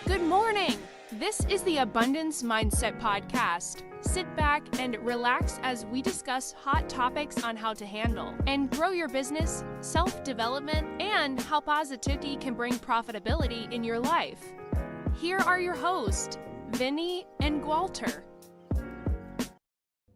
Good morning! This is the Abundance Mindset Podcast. Sit back and relax as we discuss hot topics on how to handle and grow your business, self-development, and how positivity can bring profitability in your life. Here are your hosts, Vinney and Gualter.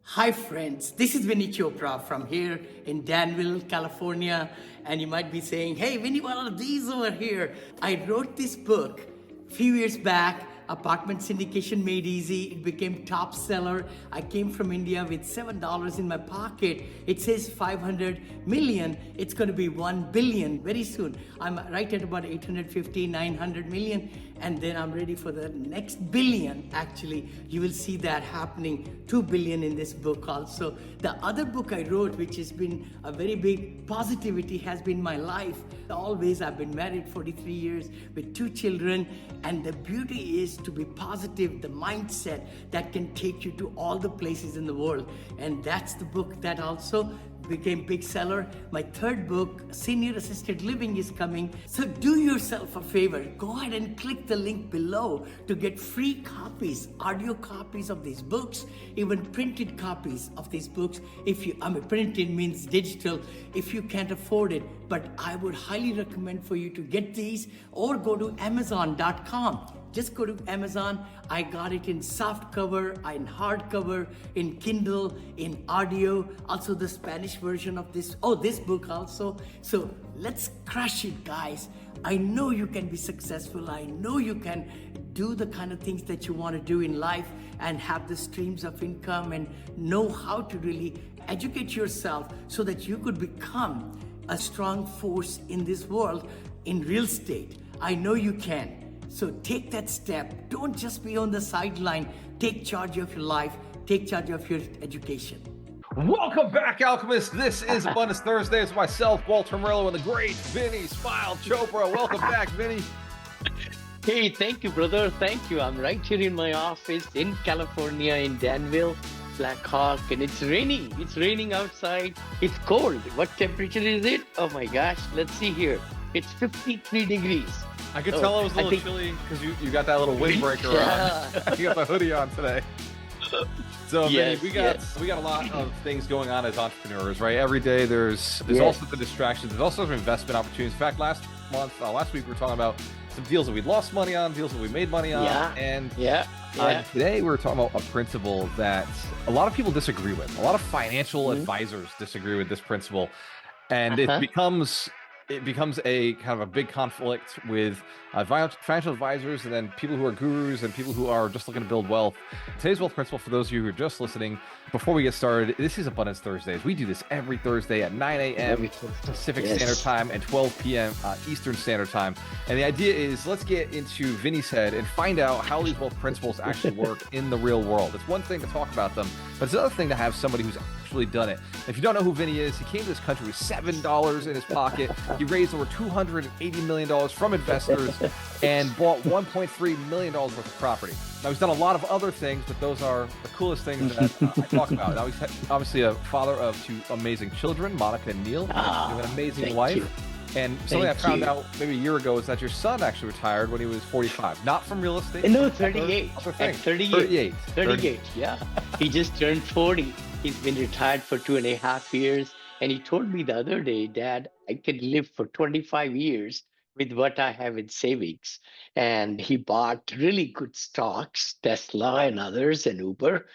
Hi friends, this is Vinney Chopra from here in Danville, California. And you might be saying, hey Vinney, what are these over here? I wrote this book a few years back, Apartment Syndication Made Easy. It became top seller. I came from India with $7 in my pocket. It says 500 million. It's going to be 1 billion very soon. I'm right at about 850, 900 million. And then I'm ready for the next billion. Actually, you will see that happening, 2 billion in this book also. The other book I wrote, which has been a very big positivity, has been my life. Always, I've been married 43 years with 2 children. And the beauty is to be positive, the mindset that can take you to all the places in the world. And that's the book that also became big seller. My third book, Senior Assisted Living, is coming. So do yourself a favor. Go ahead and click the link below to get free copies, audio copies of these books, even printed copies of these books. Printed means digital, if you can't afford it. But I would highly recommend for you to get these or go to Amazon.com. Just go to Amazon. I got it in soft cover, in hardcover, in Kindle, in audio, also the Spanish version of this book also. So let's crush it, guys. I know you can be successful. I know you can do the kind of things that you want to do in life and have the streams of income and know how to really educate yourself so that you could become a strong force in this world in real estate. I know you can. So take that step. Don't just be on the sideline. Take charge of your life. Take charge of your education. Welcome back, Alchemists. This is Abundance Thursday. It's myself, Gualter, Amarelo, and the great Vinney Smile Chopra. Welcome back, Vinney. Hey, thank you, brother. Thank you. I'm right here in my office in California, in Danville, Black Hawk, and it's raining. It's raining outside. It's cold. What temperature is it? Oh my gosh. Let's see here. It's 53 degrees. I could tell it was a little chilly because you got that little windbreaker on. You got the hoodie on today. So Yes, Vinny, we got a lot of things going on as entrepreneurs, right? Every day there's also the distractions. There's also some investment opportunities. In fact, last week we were talking about some deals that we lost money on, deals that we made money on, and today we were talking about a principle that a lot of people disagree with. A lot of financial advisors disagree with this principle, and it becomes a kind of a big conflict with financial advisors and then people who are gurus and people who are just looking to build wealth. Today's wealth principle, for those of you who are just listening, before we get started, this is Abundance Thursdays. We do this every Thursday at 9 a.m. Pacific Standard Time and 12 p.m. Eastern Standard Time. And the idea is, let's get into Vinny's head and find out how these wealth principles actually work in the real world. It's one thing to talk about them, but it's another thing to have somebody who's actually done it. If you don't know who Vinny is, he came to this country with $7 in his pocket. He raised over $280 million from investors and bought $1.3 million worth of property. Now, he's done a lot of other things, but those are the coolest things that I talk about. Now, he's obviously a father of 2 amazing children, Monica and Neil. You have an amazing wife. And something I found out maybe a year ago is that your son actually retired when he was 45, not from real estate. No, 38. At 38. 38, yeah. He just turned 40. He's been retired for 2.5 years. And he told me the other day, Dad, I can live for 25 years with what I have in savings. And he bought really good stocks, Tesla and others, and Uber.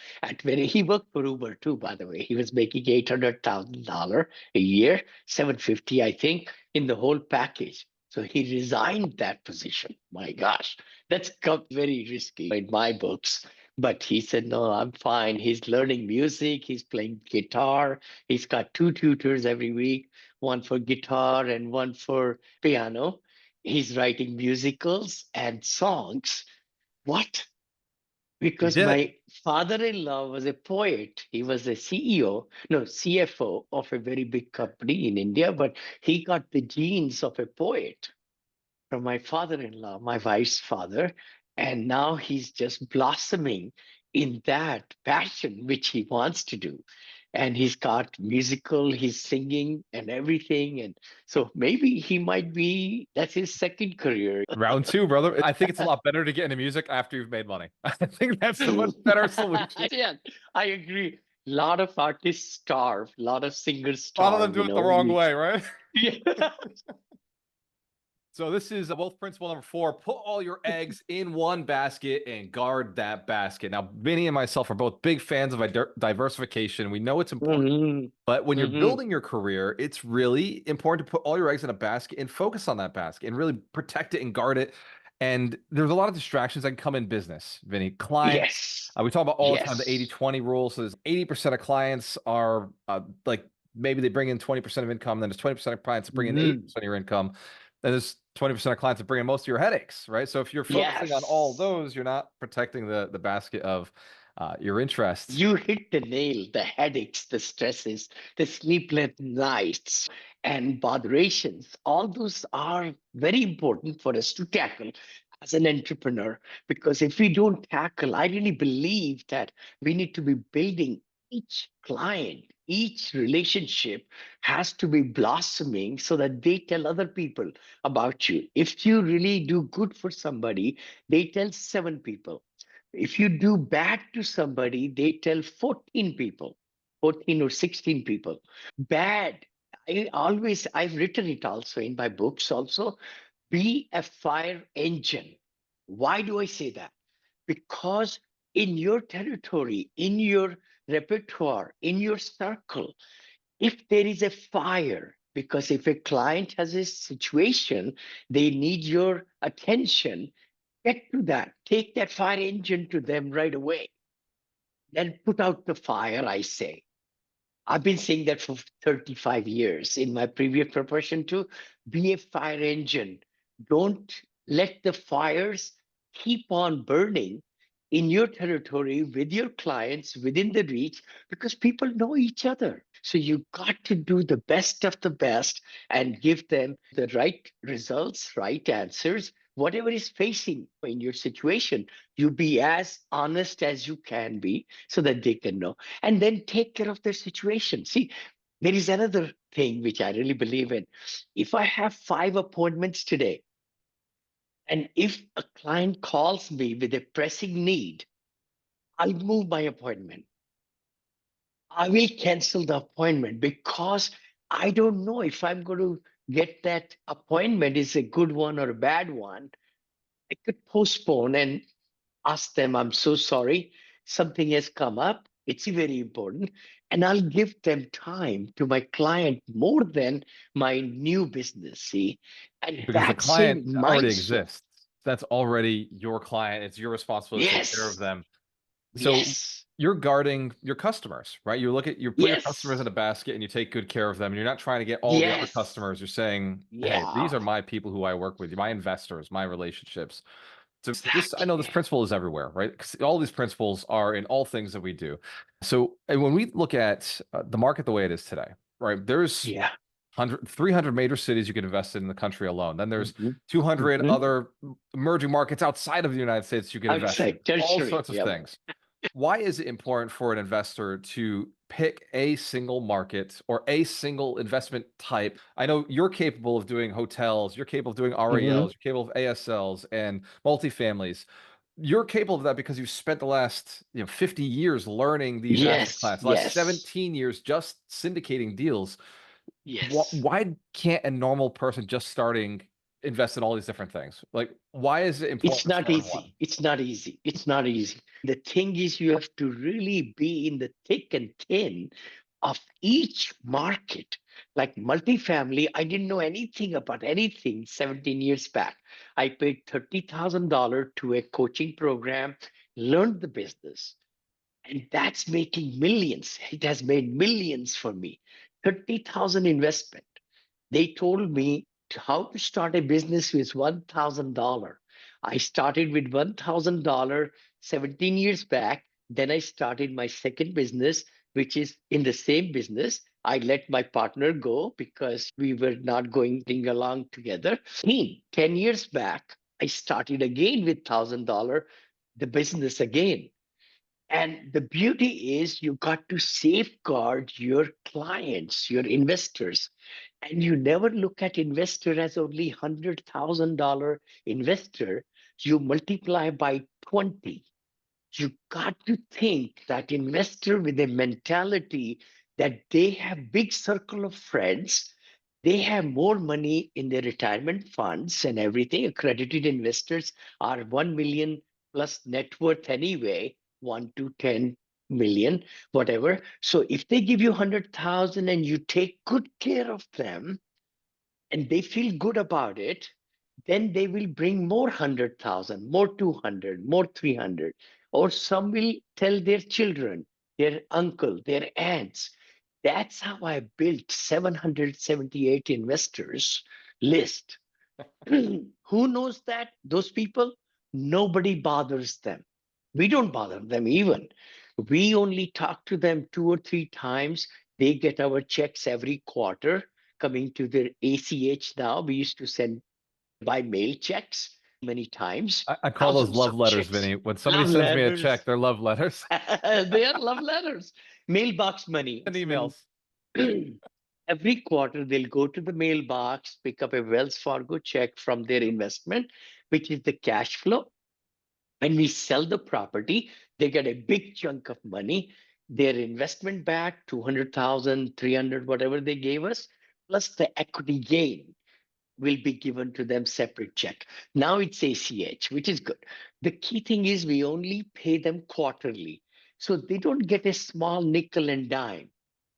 He worked for Uber too, by the way. He was making $800,000 a year, $750, I think, in the whole package. So he resigned that position. My gosh, that's very risky in my books. But he said, no, I'm fine. He's learning music. He's playing guitar. He's got 2 tutors every week, one for guitar and one for piano. He's writing musicals and songs. What? Because my father-in-law was a poet. He was a CFO of a very big company in India, but he got the genes of a poet from my father-in-law, my wife's father. And now he's just blossoming in that passion, which he wants to do. and he's got musical, he's singing and everything. And so maybe he might be, that's his second career. Round two, brother. I think it's a lot better to get into music after you've made money. I think that's a much better solution. Yeah, I agree. A lot of artists starve, a lot of singers A lot of them starve, do it the wrong way, right? Yeah. So this is wealth principle number 4. Put all your eggs in one basket and guard that basket. Now, Vinny and myself are both big fans of diversification. We know it's important. Mhm, But when you're mhm. building your career, it's really important to put all your eggs in a basket and focus on that basket and really protect it and guard it. And there's a lot of distractions that can come in business, Vinny. Clients, Yes, we talk about all the time the yes. 80-20 rule. So there's 80% of clients are like maybe they bring in 20% of income, then there's 20% of clients that bring in Mhm. 80% of your income. Then there's 20% of clients that bring in most of your headaches, right? So if you're focusing on all Yes. those, you're not protecting the basket of your interests. You hit the nail, the headaches, the stresses, the sleepless nights, and botherations. All those are very important for us to tackle as an entrepreneur. Because if we don't tackle, I really believe that we need to be building each client, each relationship has to be blossoming so that they tell other people about you. If you really do good for somebody, they tell 7 people. If you do bad to somebody, they tell 14 people, 14 or 16 people. Bad. I've written it also in my books also. Be a fire engine. Why do I say that? Because in your territory, in your repertoire, in your circle, if there is a fire, because if a client has a situation, they need your attention, get to that. Take that fire engine to them right away. Then put out the fire, I say. I've been saying that for 35 years in my previous profession too. Be a fire engine. Don't let the fires keep on burning in your territory with your clients within the reach because people know each other. So you got to do the best of the best and give them the right results, right answers, whatever is facing in your situation. You be as honest as you can be so that they can know and then take care of their situation. See, there is another thing which I really believe in. If I have 5 appointments today, and if a client calls me with a pressing need, I'll move my appointment. I will cancel the appointment because I don't know if I'm going to get that appointment is a good one or a bad one. I could postpone and ask them, I'm so sorry, something has come up. It's very important. And I'll give them time to my client more than my new business. See, and Because the that's a client already mindset. exists. That's already your client. It's your responsibility to take care of Yes, them. So yes, you're guarding your customers, right? You put your customers yes, in a basket and you take good care of them. And you're not trying to get all the other yes, customers. You're saying, hey, these yeah, are my people who I work with, my investors, my relationships. So this, I know this exactly. principle is everywhere, right? 'Cause all these principles are in all things that we do. So and when we look at the market the way it is today, right? There's Yeah. 300 major cities you can invest in the country alone. Then there's Hmm. 200 Hmm. other emerging markets outside of the United States you can invest in. Outside All tertiary. sorts of Yep. things. Why is it important for an investor to pick a single market or a single investment type? I know you're capable of doing hotels, you're capable of doing Hmm. RELs, you're capable of ASLs and multifamilies. You're capable of that because you've spent the last 50 years learning these asset Yes, classes, the last yes, 17 years just syndicating deals. yes. Why can't a normal person just starting invest in all these different things? Like, why is it It's important to not start in one? easy. It's not easy. It's not easy. The thing is, you have to really be in the thick and thin of each market. Like multifamily, I didn't know anything about anything 17 years back. I paid $30,000 to a coaching program, learned the business, and that's making millions. It has made millions for me. 30,000 investment. They told me how to start a business with $1,000. I started with $1,000 17 years back. Then I started my second business, which is in the same business. I let my partner go because we were not going along together. 10 years back, I started again with $1,000, the business again. And the beauty is you got to safeguard your clients, your investors. And you never look at investor as only $100,000 investor. You multiply by 20. You got to think that investor with a mentality that they have big circle of friends, they have more money in their retirement funds and everything. Accredited investors are 1 million plus net worth anyway, 1 to 10 million, whatever. So if they give you 100,000 and you take good care of them and they feel good about it, then they will bring more 100,000, more 200, more 300. Or some will tell their children, their uncle, their aunts. That's how I built 778 investors list. Who knows that? Those people? Nobody bothers them. We don't bother them even. We only talk to them 2 or 3 times. They get our checks every quarter coming to their ACH now. We used to send by mail checks many times, I call those thousands love of letters, checks. Vinny. When somebody Love sends me a check, letters. they're love letters They are love letters. Mailbox money. and emails. Every quarter, they'll go to the mailbox, pick up a Wells Fargo check from their investment, which is the cash flow. When we sell the property, they get a big chunk of money, their investment back, 200,000, 300, whatever they gave us, plus the equity gain will be given to them separate check. Now it's ACH, which is good. The key thing is we only pay them quarterly. So they don't get a small nickel and dime.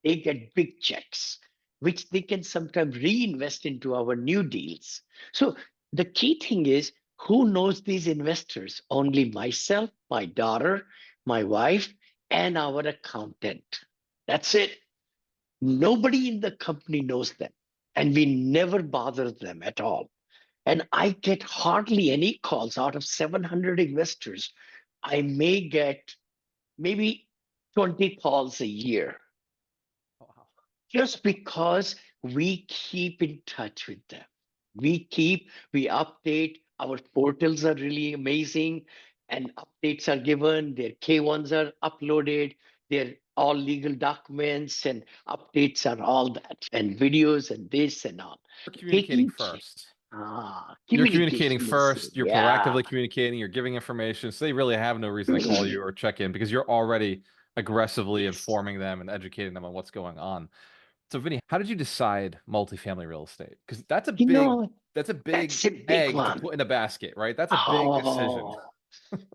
They get big checks, which they can sometimes reinvest into our new deals. So the key thing is who knows these investors? Only myself, my daughter, my wife, and our accountant. That's it. Nobody in the company knows them, and we never bother them at all. And I get hardly any calls out of 700 investors. I may get maybe 20 calls a year just because we keep in touch with them. We update, our portals are really amazing, and updates are given, their K1s are uploaded, their all legal documents and updates are all that, and videos and this and all. You're communicating Taking first. You're communicating communication is, first. You're yeah. proactively communicating. You're giving information. So they really have no reason to call you or check in because you're already aggressively Yes. informing them and educating them on what's going on. So Vinny, how did you decide multifamily real estate? Because You know, that's a big that's a big egg to one. put in a basket, right? That's a big decision. Oh,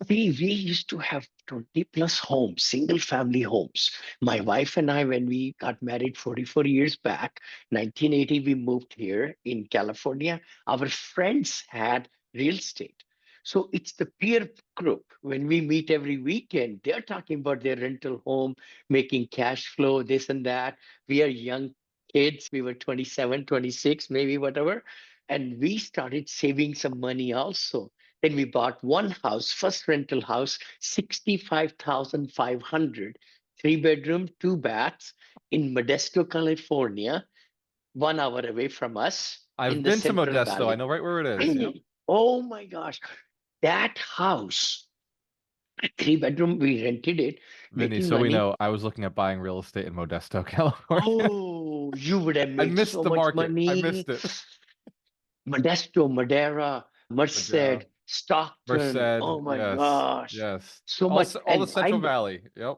see, we used to have 20 plus homes, single family homes. My wife and I, when we got married 44 years back, 1980, we moved here in California. Our friends had real estate. So it's the peer group. When we meet every weekend, they're talking about their rental home, making cash flow, this and that. We are young kids. We were 27, 26, maybe whatever. And we started saving some money also. Then we bought one house, first rental house, 65,500, 3 bedroom, 2 baths in Modesto, California, 1 hour away from us in I've the been to Central Modesto. I Valley. know right where it is. Yep. Oh my gosh. That house, 3 bedroom, we rented it, Vinny, making so we money. know I was looking at buying real estate in Modesto, California. Oh, you would have I made missed so the much market. I money. missed it. Modesto, Madera, Madera, Merced, Stockton. Merced. Oh my Yes. gosh. Yes. So much. All the And Central Valley. Yep.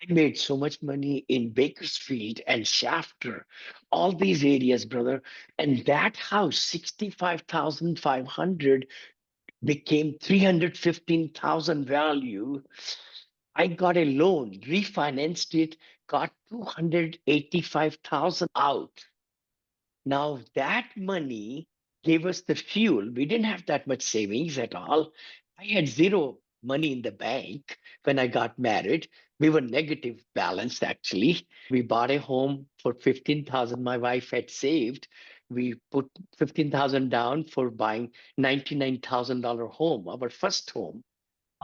I made so much money in Bakersfield and Shafter, all these areas, brother. And that house, 65,500, became 315,000 value. I got a loan, refinanced it, got 285,000 out. Now that money gave us the fuel. We didn't have that much savings at all. I had zero money in the bank when I got married. We were negative balance actually. We bought a home for 15,000 my wife had saved. We put 15,000 down for buying $99,000 home. Our first home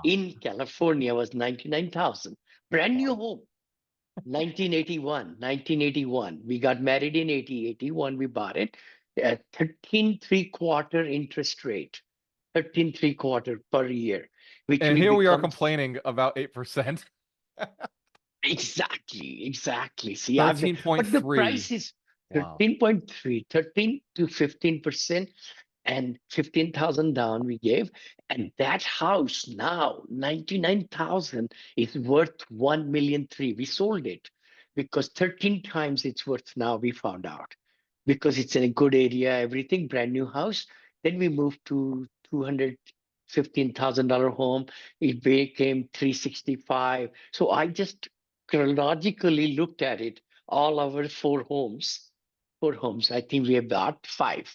in California was 99,000. Brand new home. 1981. We got married in 81. We bought it at 13.75 interest rate, 13.75 per year, which And will here we are become complaining about 8%. Exactly. See, but the 13.3. price is Wow. 13.3, 13 to 15%, and 15,000 down we gave. And that house now, 99,000, is worth 1,300,000. We sold it because 13 times it's worth now, we found out. Because it's in a good area, everything, brand new house. Then we moved to $215,000 home. It became 365. So I just chronologically looked at it, all our four homes. I think we have got five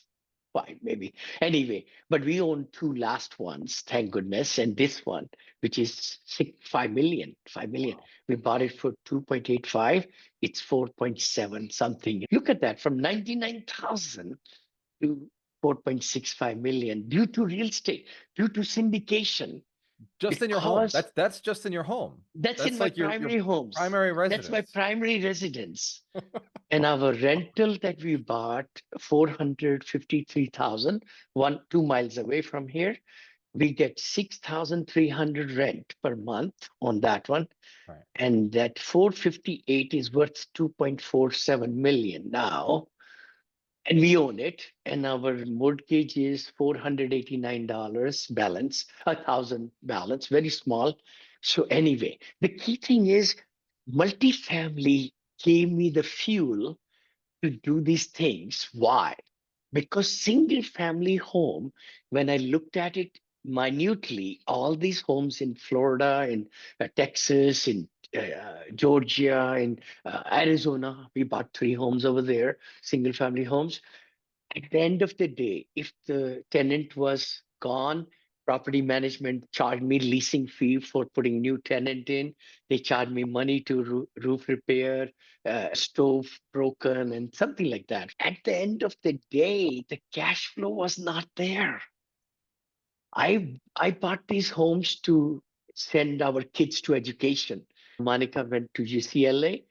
maybe. Anyway, but we own two last ones, thank goodness, and this one, which is 5 million, 5 million. Wow. We bought it for 2.85. It's 4.7 something. Look at that, from 99,000 to 4.65 million due to real estate, due to syndication. Just in your home. Because That's just in your home. that's in That's my like your primary homes. primary That's my residence. primary residence. And our rental that we bought, 453,000, 2 miles away from here, we get 6,300 rent per month on that one. Right. And that 458 is worth 2.47 million now. And we own it. And our mortgage is $489 balance, 1,000 balance, very small. So anyway, the key thing is multifamily gave me the fuel to do these things. Why? Because single family home, when I looked at it minutely, all these homes in Florida, in Texas, in Georgia, in Arizona, we bought 3 homes over there, single family homes. At the end of the day, if the tenant was gone, property management charged me leasing fee for putting new tenant in. They charged me money to roof repair, stove broken, and something like that. At the end of the day, the cash flow was not there. I bought these homes to send our kids to education. Monica went to UCLA,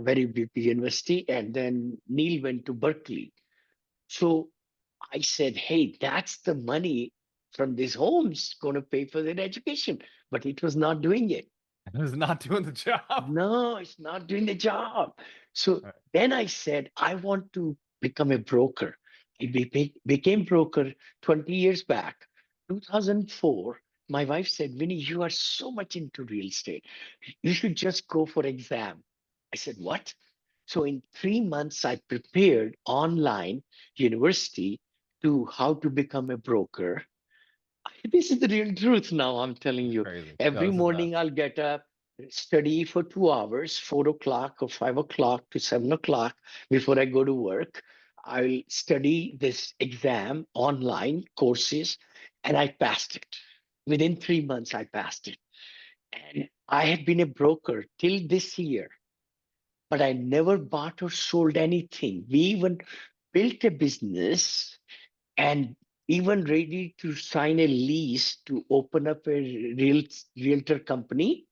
very big university, and then Neil went to Berkeley. So I said, hey, that's the money from these homes going to pay for their education. But it was not doing it. It is not doing the job. No, it's not doing the job. So Right. then I said, I want to become a broker. Became broker 20 years back. 2004, my wife said, Vinny, you are so much into real estate. You should just go for exam. I said, what? So in 3 months, I prepared online university to how to become a broker. This is the real truth now, I'm telling you. Crazy. No, Every this is nuts. morning I'll get up, study for 2 hours, 4 o'clock or 5 o'clock to 7 o'clock before I go to work. I'll study this exam online courses, and I passed it. Within 3 months, I passed it. And I have been a broker till this year, but I never bought or sold anything. We even built a business and even ready to sign a lease to open up a realtor company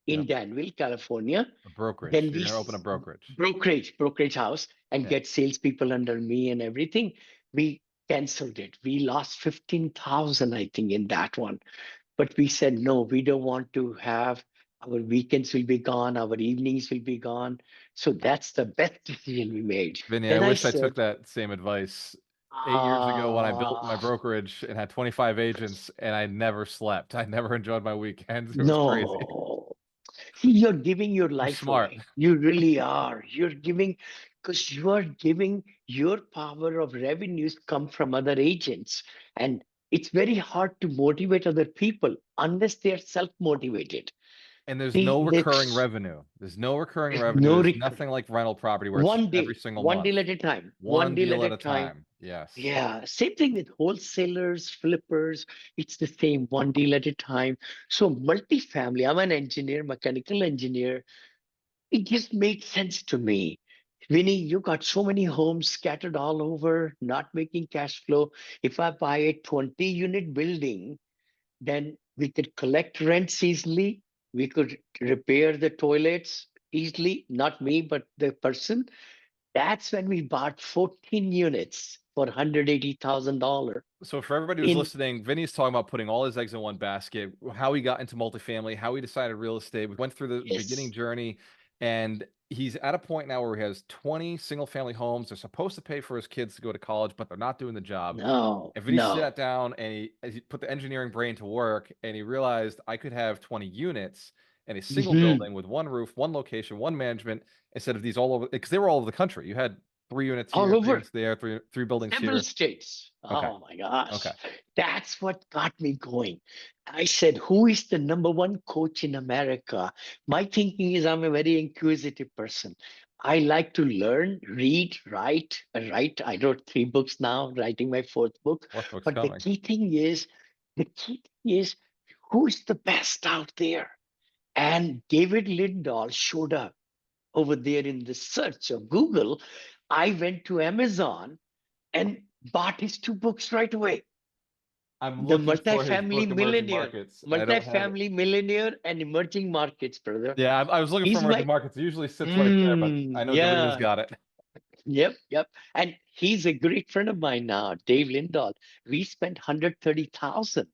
in Yep. Danville, California. A brokerage. Then You're gonna open a brokerage. brokerage house, and Yeah. get salespeople under me and everything. We canceled it. We lost 15,000, I think, in that one. But we said no. We don't want to have our weekends will be gone. Our evenings will be gone. So that's the best decision we made. Vinny, I Then I wish I said, took that same advice 8 years ago when I built my ah. brokerage and had 25 agents and I never slept. I never enjoyed my weekends. It was crazy. No. See, you're giving your I'm life smart. away. You really are. You're giving because you are giving your power of revenues come from other agents. And it's very hard to motivate other people unless they're self-motivated. And there's See, no recurring there's revenue. There's no recurring revenue. no There's recurring. nothing like rental property where it's every single One month. deal at a time. One One deal deal at a at a time. time. Yes. Yeah, same thing with wholesalers, flippers. It's the same, one deal at a time. So multifamily, I'm an engineer, mechanical engineer. It just made sense to me. Vinny, you got so many homes scattered all over, not making cash flow. If I buy a 20-unit building, then we could collect rents easily. We could repair the toilets easily, not me, but the person. That's when we bought 14 units for $180,000 So for everybody who's in. listening, Vinny's talking about putting all his eggs in one basket, how he got into multifamily, how he decided real estate. We went through the beginning Yes. journey, and he's at a point now where he has 20 single family homes. They're supposed to pay for his kids to go to college, but they're not doing the job. No, And Vinny no. sat down and he put the engineering brain to work, and he realized I could have 20 units in a single Mhm. building with one roof, one location, one management, instead of these all over, because they were all over the country. You had 3 units All here, three over. units there, three buildings Several here. states. Okay. Oh my gosh. Okay. That's what got me going. I said, who is the number one coach in America? My thinking is I'm a very inquisitive person. I like to learn, read, write, write. I wrote 3 books now, writing my 4th book. Fourth book's But the coming. key thing is, the key thing is, who is the best out there? And David Lindahl showed up over there in the search of Google. I went to Amazon and bought his 2 books right away. I'm The looking for his multifamily book, Emerging millionaire, Markets. I don't have it. multifamily millionaire, and emerging markets, brother. Yeah, I was looking for He's Emerging my Markets. It usually sits right there, but I know Delina's yeah, got it. yep, yep. And he's a great friend of mine now, Dave Lindahl. We spent 130,000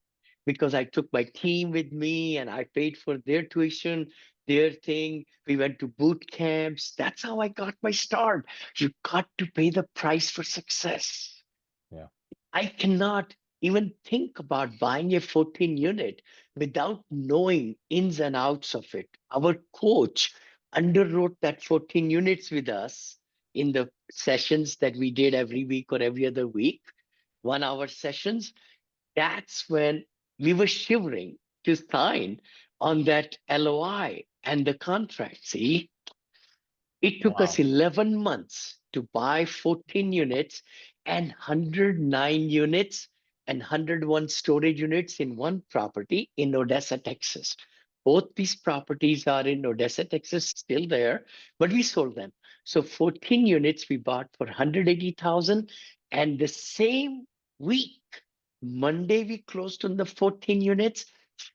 because I took my team with me and I paid for their tuition, their thing. We went to boot camps. That's how I got my start. You got to pay the price for success. Yeah. I cannot even think about buying a 14 unit without knowing ins and outs of it. Our coach underwrote that 14 units with us in the sessions that we did every week or every other week, 1 hour sessions. That's when we were shivering to sign on that LOI and the contract. See, it took us Wow. 11 months to buy 14 units and 109 units and 101 storage units in one property in Odessa, Texas. Both these properties are in Odessa, Texas, still there, but we sold them. So 14 units we bought for 180,000, and the same week, Monday we closed on the 14 units.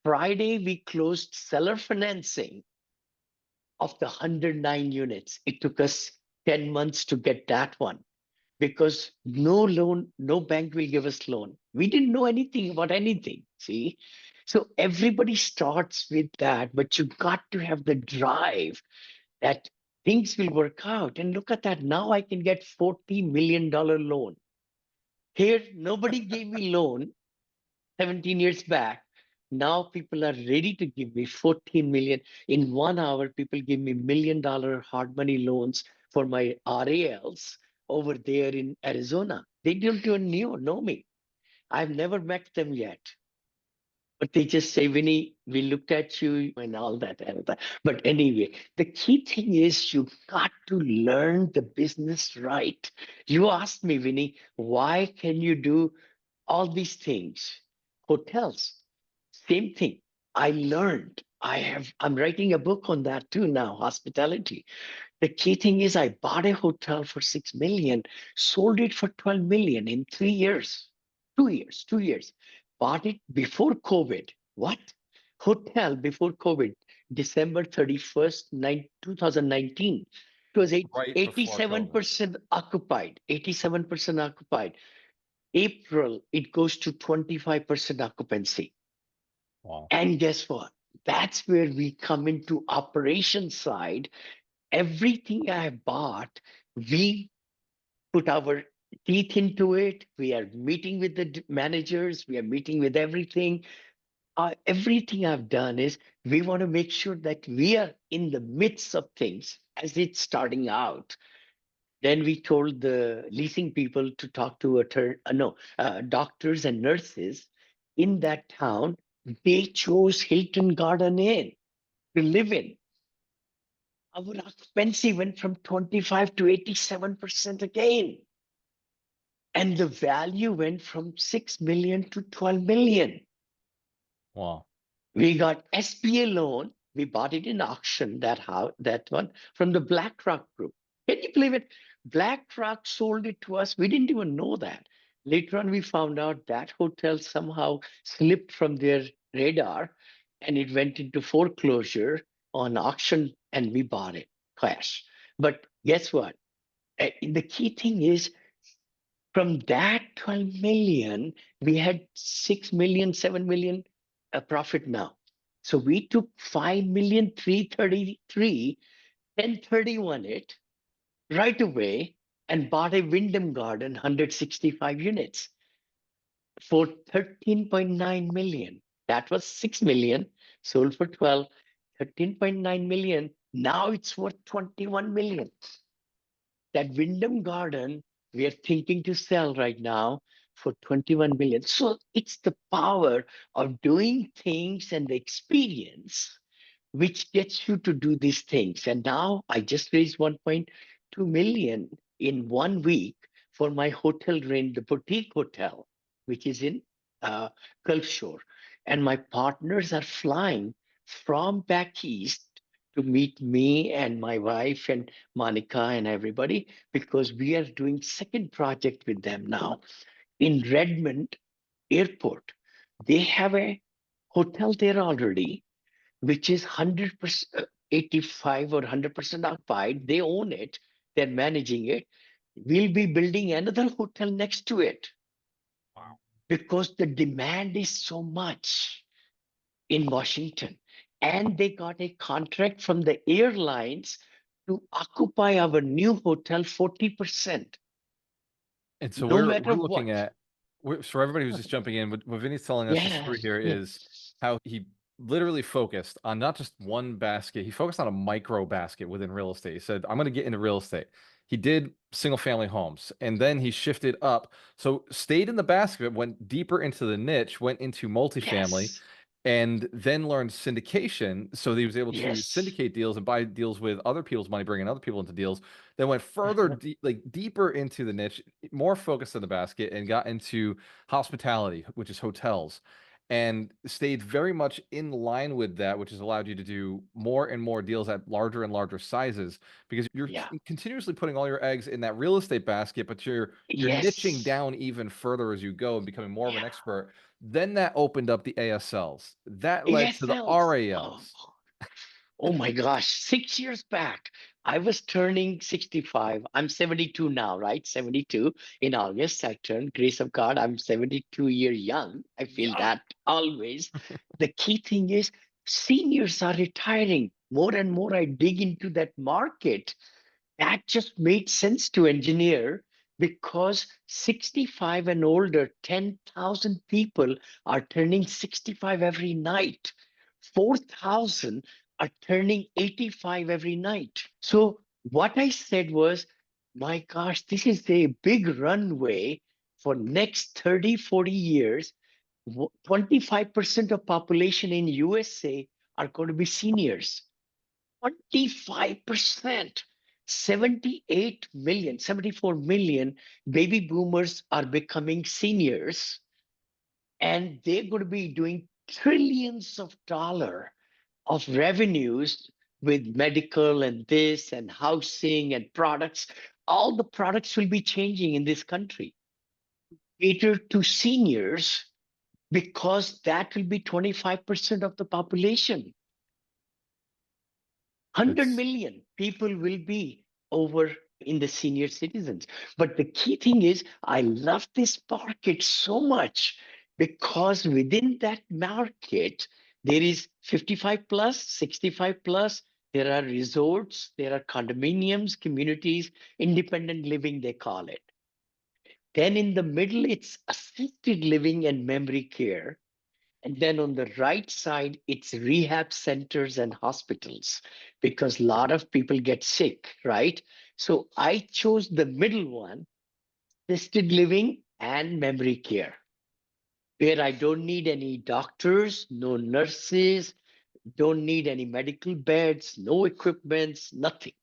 Friday we closed seller financing of the 109 units. It took us 10 months to get that one because no loan, no bank will give us loan. We didn't know anything about anything. See? So everybody starts with that, but you got to have the drive that things will work out. And look at that. Now I can get $40 million loan. Here, nobody gave me loan 17 years back. Now people are ready to give me 14 million. In 1 hour, people give me $1 million hard money loans for my RALs over there in Arizona. They don't even know me. I've never met them yet. But they just say, Vinny, we looked at you and all that and that. But anyway, the key thing is you got to learn the business right. You asked me, Vinny, why can you do all these things? Hotels, same thing. I learned. I'm writing a book on that too now, hospitality. The key thing is I bought a hotel for 6 million, sold it for 12 million in 3 years. 2 years, 2 years. Bought it before COVID. What? Hotel before COVID, December 31st, 2019. It was Right before COVID. 87% occupied. 87% occupied. April, it goes to 25% occupancy. Wow. And guess what? That's where we come into operation side. Everything I bought, we put our teeth into it. We are meeting with the managers. We are meeting with everything. Everything I've done is we want to make sure that we are in the midst of things as it's starting out. Then we told the leasing people to talk to doctors and nurses in that town. They chose Hilton Garden Inn to live in. Our occupancy went from 25 to 87% again. And the value went from 6 million to 12 million. Wow. We got SBA loan. We bought it in auction, that one from the BlackRock group. Can you believe it? BlackRock sold it to us. We didn't even know that. Later on, we found out that hotel somehow slipped from their radar and it went into foreclosure on auction and we bought it cash. But guess what? The key thing is from that 12 million, we had 6 million, 7 million profit now. So we took 5 million, 333, 1031 it right away and bought a Wyndham Garden, 165 units for 13.9 million. That was 6 million, sold for 12, 13.9 million. Now it's worth 21 million. That Wyndham Garden, we are thinking to sell right now for 21 million. So it's the power of doing things and the experience which gets you to do these things. And now I just raised 1.2 million in 1 week for my hotel rent, the boutique hotel, which is in uh, Gulf Shore. And my partners are flying from back east to meet me and my wife and Monica and everybody because we are doing second project with them now in Redmond Airport. They have a hotel there already which is 100%, 85 or 100% occupied. They own it, they're managing it. We'll be building another hotel next to it because the demand is so much in Washington. And they got a contract from the airlines to occupy our new hotel 40%, And so no we're matter looking what. at for everybody who's just jumping in. What Vinny's telling us the Yeah, story here yeah. is how he literally focused on not just one basket. He focused on a micro basket within real estate. He said, "I'm going to get into real estate." He did single family homes, and then he shifted up. So stayed in the basket, went deeper into the niche, went into multifamily, Yes, and then learned syndication. So he was able to yes. syndicate deals and buy deals with other people's money, bringing other people into deals. Then went further, like deeper into the niche, more focused on the basket, and got into hospitality, which is hotels, and stayed very much in line with that, which has allowed you to do more and more deals at larger and larger sizes because you're Yeah, continuously putting all your eggs in that real estate basket, but you're niching yes, down even further as you go and becoming more of an yeah. expert. Then that opened up the ASLs. That led to the ASLs. Oh. RALs. Oh my gosh, 6 years back, I was turning 65. I'm 72 now, right? 72 in August. I turned, grace of God, I'm 72-year young. I feel Young. that always. The key thing is seniors are retiring. More and more I dig into that market. That just made sense to engineer because 65 and older, 10,000 people are turning 65 every night. 4,000 are turning 85 every night. So what I said was, my gosh, this is a big runway for next 30, 40 years. 25% of population in USA are going to be seniors. 25%. 78 million, 74 million baby boomers are becoming seniors, and they're going to be doing trillions of dollars of revenues with medical and this and housing and products. All the products will be changing in this country. Cater to seniors because that will be 25% of the population. 100 It's million people will be over in the senior citizens. But the key thing is, I love this market so much because within that market, there is 55 plus, 65 plus, there are resorts, there are condominiums, communities, independent living, they call it. Then in the middle, it's assisted living and memory care. And then on the right side, it's rehab centers and hospitals because a lot of people get sick, right? So I chose the middle one, assisted living and memory care, where I don't need any doctors, no nurses, don't need any medical beds, no equipments, nothing.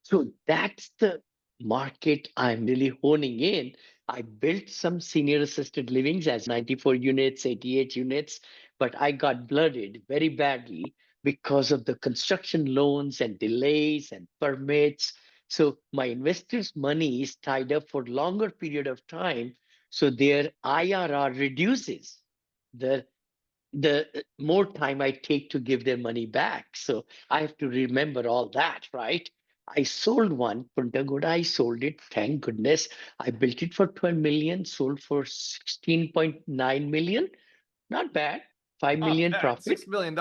So that's the market I'm really honing in. I built some senior assisted livings as 94 units, 88 units, but I got blooded very badly because of the construction loans and delays and permits. So my investors' money is tied up for longer period of time. So their IRR reduces. The more time I take to give their money back. So I have to remember all that, right? I sold one, Punta Goda. I sold it. Thank goodness. I built it for 12 million, sold for 16.9 million. Not bad. 5 Not million bad. profit. $6 million.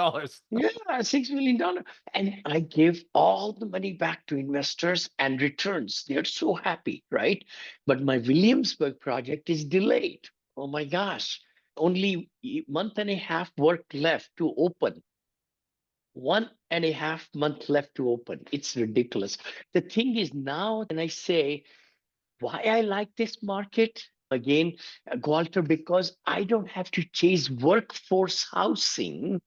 Yeah, $6 million. And I gave all the money back to investors and returns. They're so happy, right? But my Williamsburg project is delayed. Oh my gosh. Only a month and a half work left to open. 1.5 month left to open. It's ridiculous. The thing is now, when I say why I like this market, again, Gualter, because I don't have to chase workforce housing,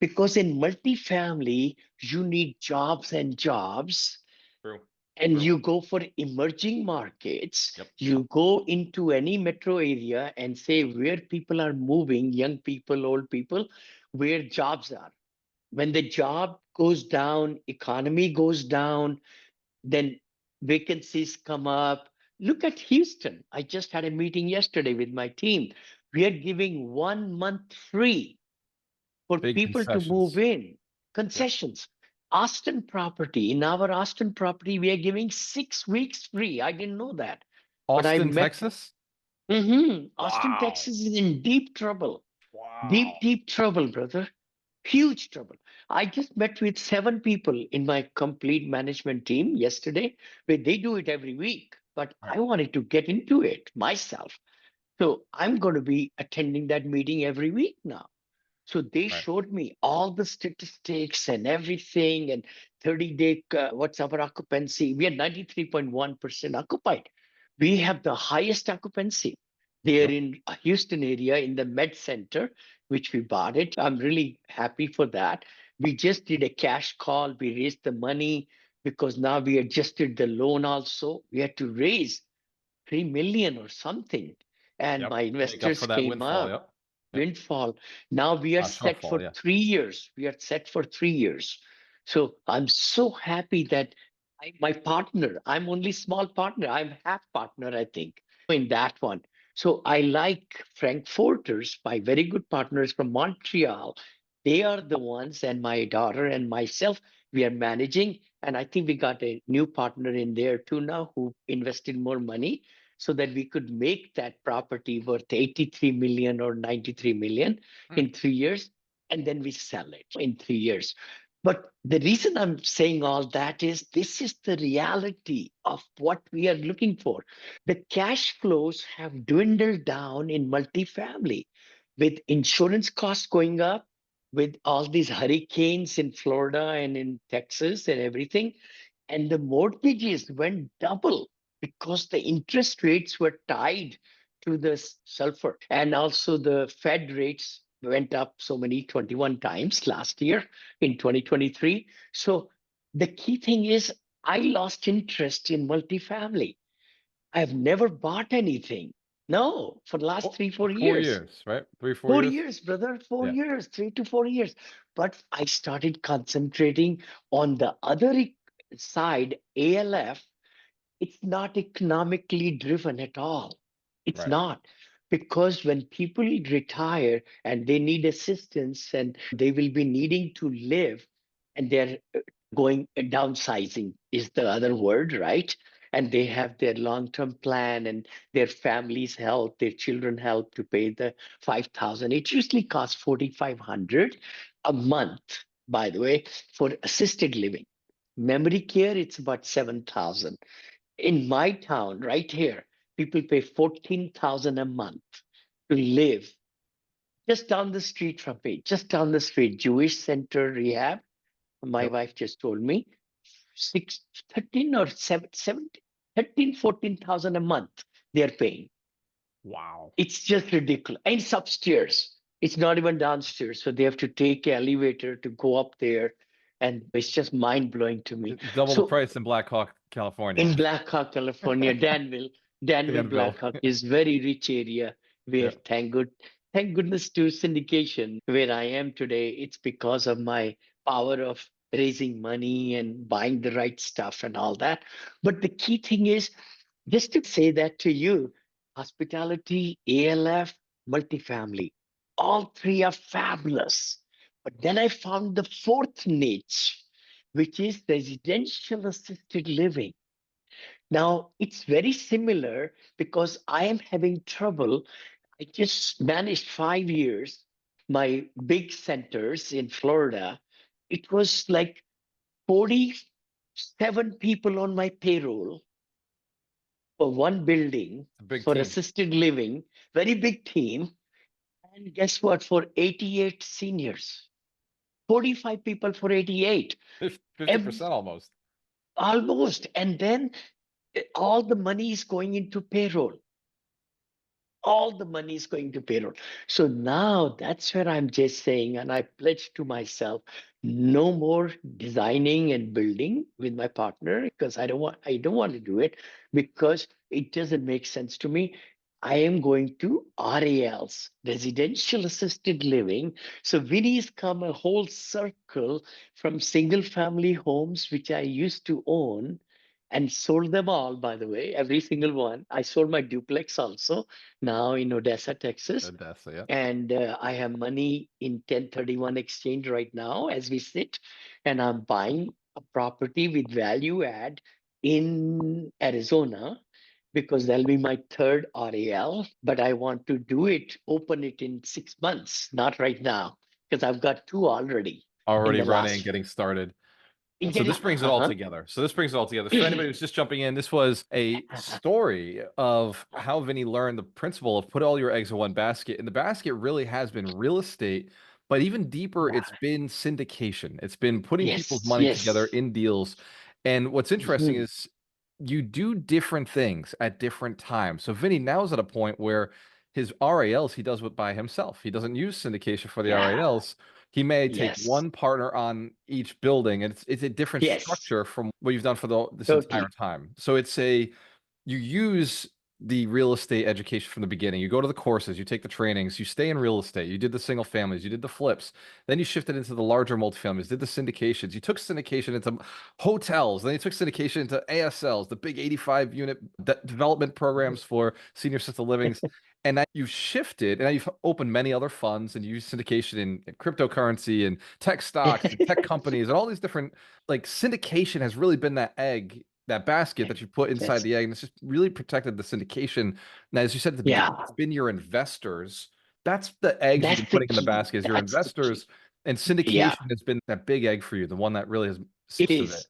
because in multifamily, you need jobs and jobs. True. And True. you go for emerging markets, Yep. you go into any metro area and say where people are moving, young people, old people, where jobs are. When the job goes down, economy goes down, then vacancies come up. Look at Houston. I just had a meeting yesterday with my team. We are giving 1 month free for Big people to move concessions. in. Yep. Concessions. Austin property. In our Austin property, we are giving 6 weeks free. I didn't know that. But I Austin, met. Texas. Austin, Wow. Texas is in deep trouble. Deep, Wow. deep trouble, brother. Huge trouble. I just met with 7 people in my complete management team yesterday, where they do it every week. But Right. I wanted to get into it myself. So I'm going to be attending that meeting every week now. So they Right. showed me all the statistics and everything, and 30-day, what's our occupancy? We are 93.1% occupied. We have the highest occupancy there Yep. in Houston area in the Med Center, which we bought it. I'm really happy for that. We just did a cash call. We raised the money because now we adjusted the loan also. We had to raise 3 million or something. And Yep. my Make up investors for that came windfall. up. Yep. Yep. Windfall. Now we are set Shortfall. for Yeah. 3 years. We are set for 3 years. So I'm so happy that my partner, I'm only small partner. I'm half partner, I think, in that one. So I like Frankfurters, my very good partners from Montreal. They are the ones, and my daughter and myself, we are managing. And I think we got a new partner in there too now who invested more money so that we could make that property worth 83 million or 93 million Hmm. in 3 years, and then we sell it in 3 years. But the reason I'm saying all that is this is the reality of what we are looking for. The cash flows have dwindled down in multifamily with insurance costs going up, with all these hurricanes in Florida and in Texas and everything, and the mortgages went double because the interest rates were tied to the sulfur, and also the Fed rates went up so many 21 times last year in 2023. So the key thing is I lost interest in multifamily. I've never bought anything. No, for the last Four, 3 4 years. 4 years, right? 3, 4 years. 4 years, brother, four Yeah. years, 3 to 4 years. But I started concentrating on the other side, ALF. It's not economically driven at all. It's Right. not. Because when people retire and they need assistance and they will be needing to live, and they're going downsizing is the other word, right? And they have their long-term plan and their family's health, their children help to pay the 5,000. It usually costs 4,500 a month, by the way, for assisted living. Memory care, it's about 7,000. In my town, right here, people pay 14,000 a month to live just down the street from me, just down the street, Jewish Center Rehab. My Yep. wife just told me 13 or 14,000 a month they're paying. Wow. It's just ridiculous. And it's upstairs. It's not even downstairs. So they have to take an elevator to go up there. And it's just mind blowing to me. Double the So price in Black Hawk, California. in Black Hawk, California, Danville, Danville. Black Hawk is very rich area where Yeah. thank goodness to syndication where I am today. It's because of my power of raising money and buying the right stuff and all that. But the key thing is just to say that to you, hospitality, ALF, multifamily, all three are fabulous. But then I found the fourth niche, which is residential assisted living. Now, it's very similar because I am having trouble. I just managed 5 years, my big centers in Florida. It was like 47 people on my payroll for one building A big for team. assisted living, very big team. And guess what? For 88 seniors, 45 people for 88. 50% almost. Almost. And then all the money is going into payroll. All the money is going to payroll. So now that's where I'm just saying, and I pledge to myself, no more designing and building with my partner because I don't want to do it because it doesn't make sense to me. I am going to RALs, residential assisted living. So Vinny's come a whole circle from single family homes, which I used to own and sold them all, by the way, every single one. I sold my duplex also now in Odessa, Texas. Odessa, yeah. And I have money in 1031 exchange right now as we sit. And I'm buying a property with value add in Arizona because that'll be my third RAL. But I want to do it, open it in 6 months, not right now, because I've got two already in Already the running, last. getting started. So Getting, this brings it all together. For anybody who's just jumping in, this was a story of how Vinny learned the principle of put all your eggs in one basket. And the basket really has been real estate, but even deeper, it's been syndication. It's been putting people's Yes, money together yes. in deals. And what's interesting Mhm. is you do different things at different times. So Vinny now is at a point where his RALs he does it by himself. He doesn't use syndication for the Yeah. RALs. He may take Yes. one partner on each building, and it's a different Yes. structure from what you've done for this entire Totally. time. So you use the real estate education from the beginning. You go to the courses, you take the trainings, you stay in real estate. You did the single families, you did the flips. Then you shifted into the larger multifamilies, did the syndications. You took syndication into hotels. Then you took syndication into ASLs, the big 85 unit development programs for senior assisted livings. And now you've shifted, and now you've opened many other funds, and you use syndication in cryptocurrency and tech stocks and tech companies and all these different like syndication has really been that egg, that basket that you put inside Yes. the egg, and it's just really protected the syndication. Now, as you said at the beginning, Yeah. it's been your investors. That's the eggs you've That's been the putting in the key. basket is your That's the investors, key. and Yeah, syndication has been that big egg for you, the one that really has it most of it. is.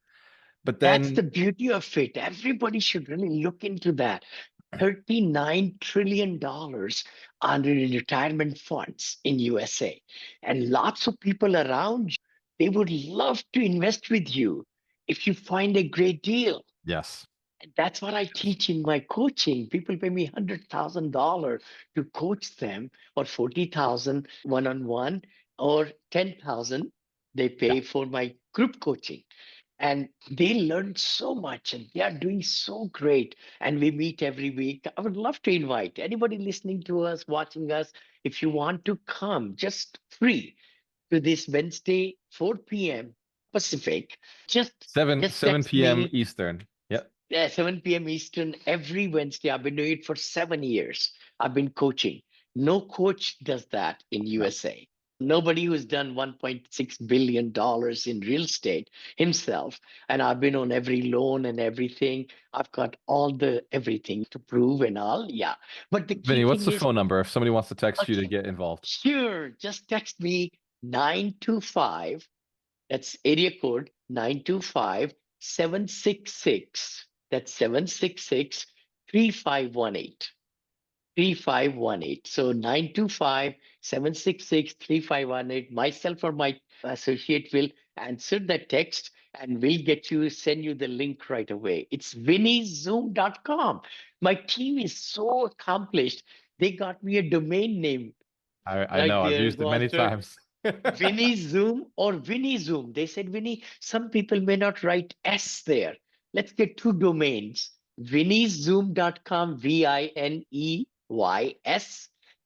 But That's then the beauty of it. Everybody should really look into that. $39 trillion under retirement funds in USA. And lots of people around you, they would love to invest with you if you find a great deal. yes, And that's what I teach in my coaching. People pay me $100,000 to coach them, or 40,000 one-on-one, or 10,000 they yeah, pay for my group coaching. And they learn so much and they are doing so great. And we meet every week. I would love to invite anybody listening to us, watching us, if you want to come just free to this Wednesday, 4 p.m. Pacific, just seven just seven text p.m. me. Eastern. Yeah, 7 p.m. Eastern every Wednesday. I've been doing it for 7 years. I've been coaching. No coach does that in no, USA. Nobody who's done $1.6 billion in real estate himself. And I've been on every loan and everything. I've got all the everything to prove and all. Yeah. But the key Vinny, what's thing the is, phone number if somebody wants to text you to okay, get involved? sure, just text me 925. That's area code 925 766. That's 766 3518. 3518. So 925 766 3518. Myself or my associate will answer that text and we'll send you the link right away. It's vinnyzoom.com. My team is so accomplished. They got me a domain name I right know I've there, used it many Gualter. times. Vinny Zoom or Vinny Zoom. They said, Vinny, some people may not write S there. Let's get two domains. VinnyZoom.com, VINEYS,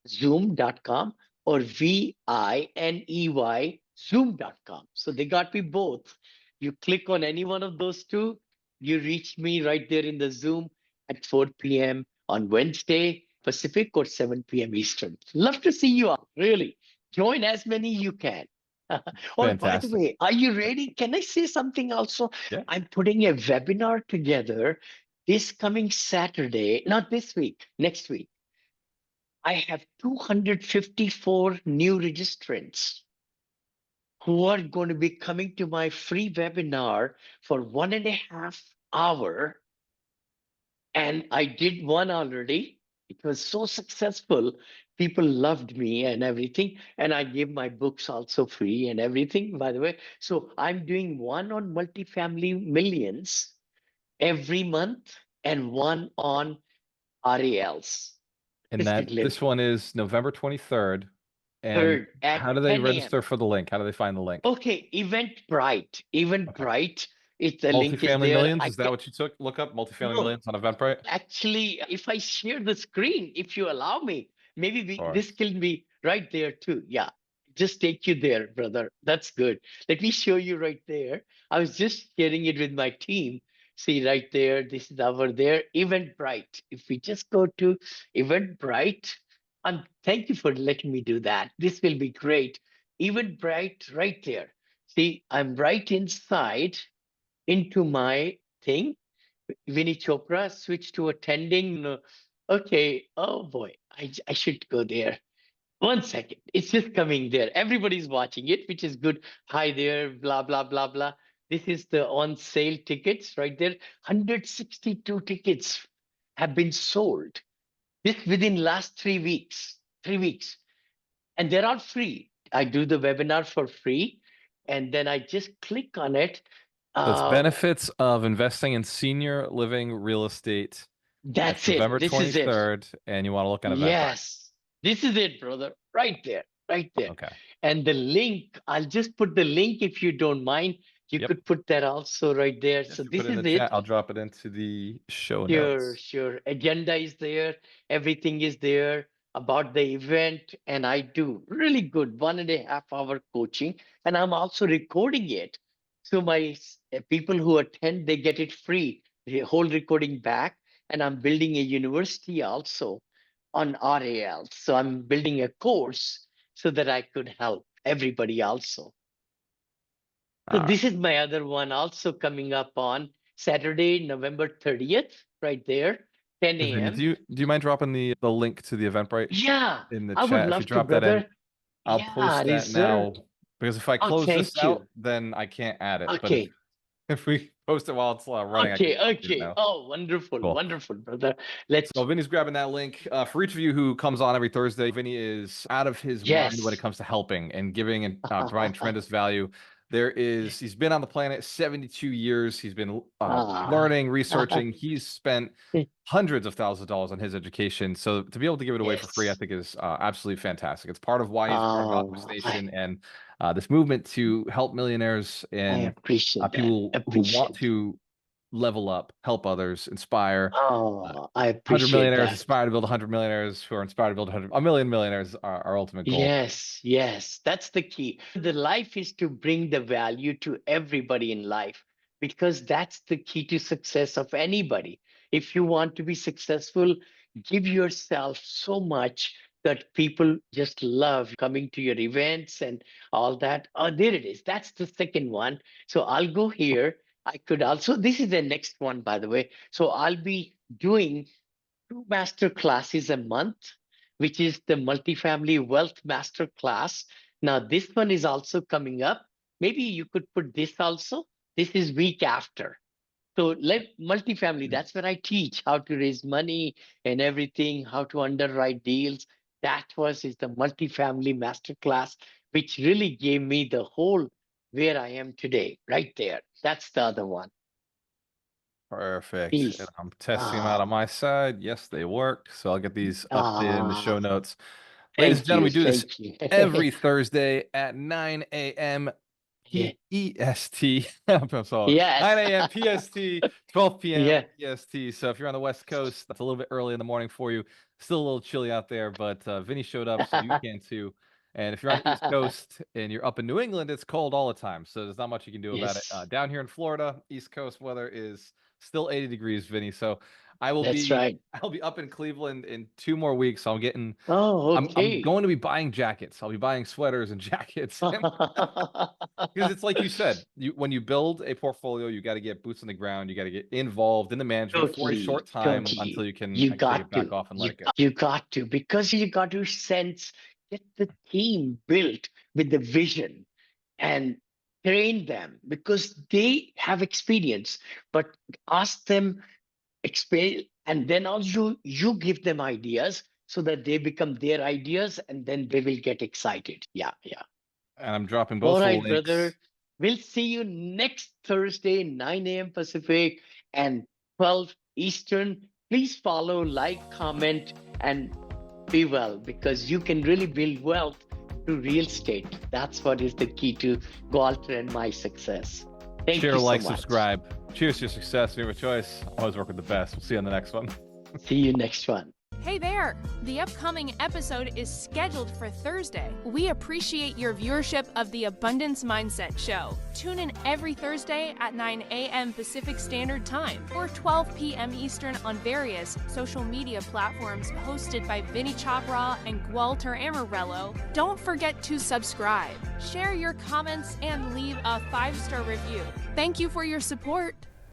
Zoom.com, or VINEY, Zoom.com. So they got me both. You click on any one of those two, you reach me right there in the Zoom at 4 p.m. on Wednesday Pacific or 7 p.m. Eastern. Love to see you all, really. Join as many you can. Oh, by the Fantastic. way, are you ready? Can I say something also? Yeah. I'm putting a webinar together this coming Saturday, not this week, next week. I have 254 new registrants who are going to be coming to my free webinar for 1.5 hours. And I did one already. It was so successful. People loved me and everything. And I gave my books also free and everything, by the way. So I'm doing one on multifamily millions every month and one on RALs. And Just that this literally. one is November 23rd. And Third at how do they 10 a.m. register for the link? How do they find the link? Okay, Eventbrite. Okay. Eventbrite. It's the link is Multifamily there. Millions, I is that can what you took? Look up Multifamily no, Millions on Eventbrite? actually, if I share the screen, if you allow me, maybe Of this course. can be right there too. Yeah, just take you there, brother. That's good. Let me show you right there. I was just sharing it with my team. See right there, this is our there, Eventbrite. If we just go to Eventbrite, and thank you for letting me do that. This will be great. Eventbrite right there. See, I'm right inside into my thing. Vinny Chopra switched to attending. Okay. Oh boy, I should go there. One second. It's just coming there. Everybody's watching it, which is good. Hi there, blah, blah, blah, blah. This is the on sale tickets right there. 162 tickets have been sold. This within last 3 weeks. 3 weeks. And they're all free. I do the webinar for free. And then I just click on it. That's Uh, benefits of investing in senior living real estate. That's that's it. November This is it. 23rd, and you want to look on Eventbrite. Yes, this is it, brother. Right there, right there. Okay. And the link, I'll just put the link if you don't mind. You Yep. could put that also right there. If So you put this it in is the it. chat, I'll drop it into the show Sure, notes. sure. Agenda is there. Everything is there about the event. And I do really good 1.5 hour coaching. And I'm also recording it. So my people who attend, they get it free, the whole recording back. And I'm building a university also on RAL. So I'm building a course so that I could help everybody also. So All right. this is my other one also coming up on Saturday, November 30th, right there, 10 Vinny, a.m. do you mind dropping the link to the Eventbrite Yeah, in the I would chat? If you love to, drop that in, brother. I'll Yeah, post that reserve. now because if I Oh, close this thank out, you. then I can't add it. But Okay, if we post it while it's running, I can okay, do it okay. now. Oh, wonderful, Cool. wonderful, brother. Let's, So Vinny's grabbing that link. For each of you who comes on every Thursday, Vinny is out of his mind when it yes. comes to helping and giving and providing tremendous value. He's been on the planet 72 years. He's been Ah. learning, researching. He's spent hundreds of thousands of dollars on his education. So to be able to give it away for free, I Yes. think is absolutely fantastic. It's part of why he's part of Optimum Oh, Station and this movement to help millionaires I and appreciate that. people who want Appreciate. to level up, help others, inspire. Oh, I 100 appreciate millionaires that. inspired to build 100 millionaires who are inspired to build 100 a million millionaires are our ultimate goal. Yes, yes, that's the key. The life is to bring the value to everybody in life because that's the key to success of anybody. If you want to be successful, give yourself so much that people just love coming to your events and all that. Oh, there it is. That's the second one. So I'll go here. I could also, this is the next one, by the way. So I'll be doing 2 master classes a month, which is the multifamily wealth master class. Now, this one is also coming up. Maybe you could put this also. This is week after. So let multifamily, that's where I teach how to raise money and everything, how to underwrite deals. That was is the multifamily masterclass, which really gave me the whole where I am today, right there. That's the other one. Perfect. And Peace. I'm testing them out on Ah, my side. Yes, they work. So I'll get these updated in the show ah, notes. Ladies and thank gentlemen, you. we do this Thank you. every Thursday at 9 a.m. Yeah. PEST. I'm sorry, Yes. 9 a.m. PST, 12 p.m. Yeah. PST. So if you're on the West Coast, that's a little bit early in the morning for you. Still a little chilly out there, but Vinny showed up, so you can too. And if you're on the East Coast and you're up in New England, it's cold all the time. So there's not much you can do about it. Yes. Down here in Florida, East Coast weather is still 80 degrees, Vinny. So I will That's be right. I'll be up in Cleveland in 2 more weeks. So Oh, I'm okay. going to be buying jackets. I'll be buying sweaters and jackets. Because it's like you said, when you build a portfolio, you got to get boots on the ground. You got to get involved in the management for a Totally, short time until totally. you can You actually take it got back to. off and let You it go. you got to, because you got to get the team built with the vision and train them because they have experience. But ask them, explain, and then also you give them ideas so that they become their ideas, and then they will get excited. Yeah, yeah. And I'm dropping All both the right, brother. links. We'll see you next Thursday, 9 a.m. Pacific and 12 Eastern. Please follow, like, comment, and be well, because you can really build wealth through real estate. That's what is the key to Gualter and my success. Thank Share, you so like, much. subscribe. Cheers to your success. Your choice. Always work with the best. We'll see you on the next one. See you next one. Hey there! The upcoming episode is scheduled for Thursday. We appreciate your viewership of the Abundance Mindset Show. Tune in every Thursday at 9 a.m. Pacific Standard Time or 12 p.m. Eastern on various social media platforms hosted by Vinney Chopra and Gualter Amarelo. Don't forget to subscribe, share your comments, and leave a 5-star review. Thank you for your support.